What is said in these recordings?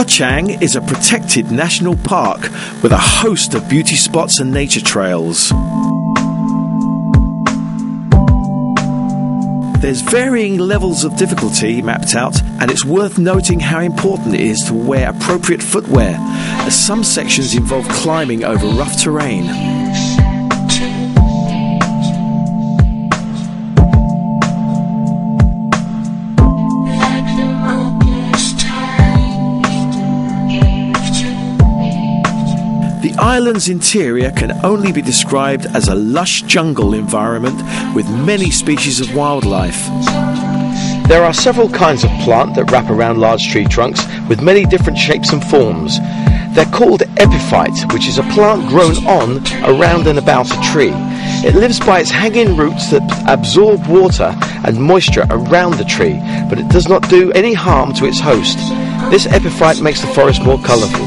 Chang is a protected national park with a host of beauty spots and nature trails. There's varying levels of difficulty mapped out, and it's worth noting how important it is to wear appropriate footwear, as some sections involve climbing over rough terrain. The island's interior can only be described as a lush jungle environment with many species of wildlife. There are several kinds of plant that wrap around large tree trunks with many different shapes and forms. They're called epiphyte, which is a plant grown on, around and about a tree. It lives by its hanging roots that absorb water and moisture around the tree, but it does not do any harm to its host. This epiphyte makes the forest more colourful.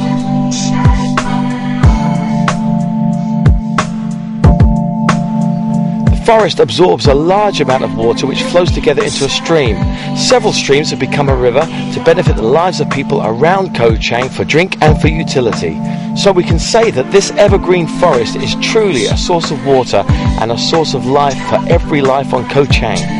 The forest absorbs a large amount of water which flows together into a stream. Several streams have become a river to benefit the lives of people around Ko Chang for drink and for utility. So we can say that this evergreen forest is truly a source of water and a source of life for every life on Ko Chang.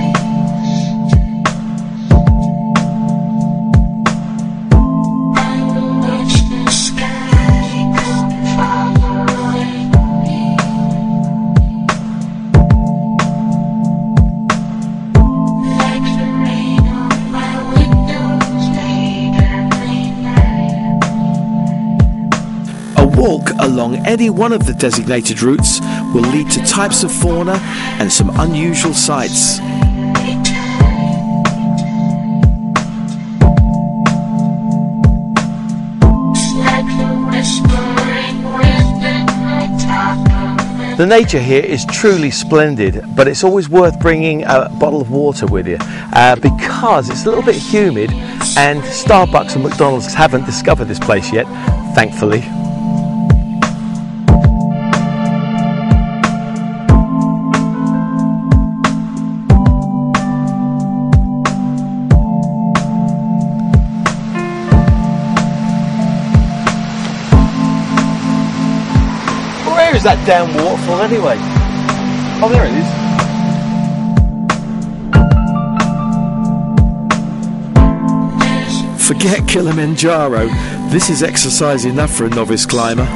Walk along any one of the designated routes will lead to types of fauna and some unusual sights. The nature here is truly splendid, but it's always worth bringing a bottle of water with you because it's a little bit humid, and Starbucks and McDonald's haven't discovered this place yet, thankfully. Where is that damn waterfall anyway? Oh, there it is. Forget Kilimanjaro. This is exercise enough for a novice climber.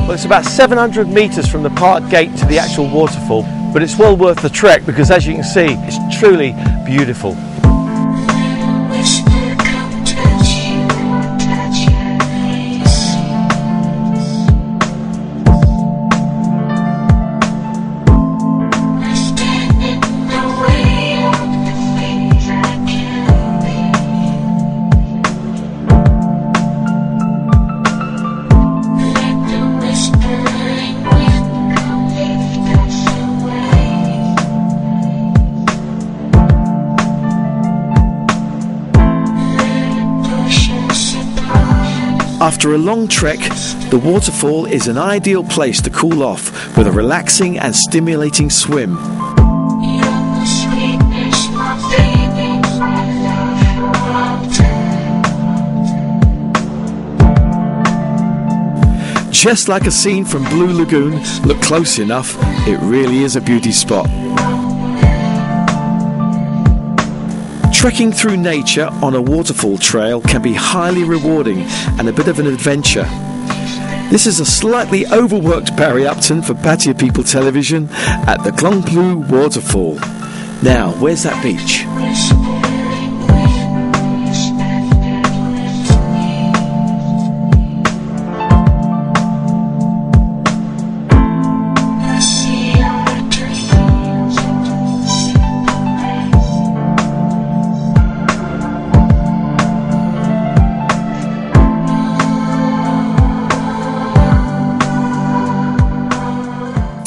Well, it's about 700 metres from the park gate to the actual waterfall, but it's well worth the trek because, as you can see, it's truly beautiful. After a long trek, the waterfall is an ideal place to cool off with a relaxing and stimulating swim. Just like a scene from Blue Lagoon, look close enough, it really is a beauty spot. Trekking through nature on a waterfall trail can be highly rewarding and a bit of an adventure. This is a slightly overworked Barry Upton for Pattaya People Television at the Klongplu Waterfall. Now, where's that beach?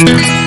Thank you.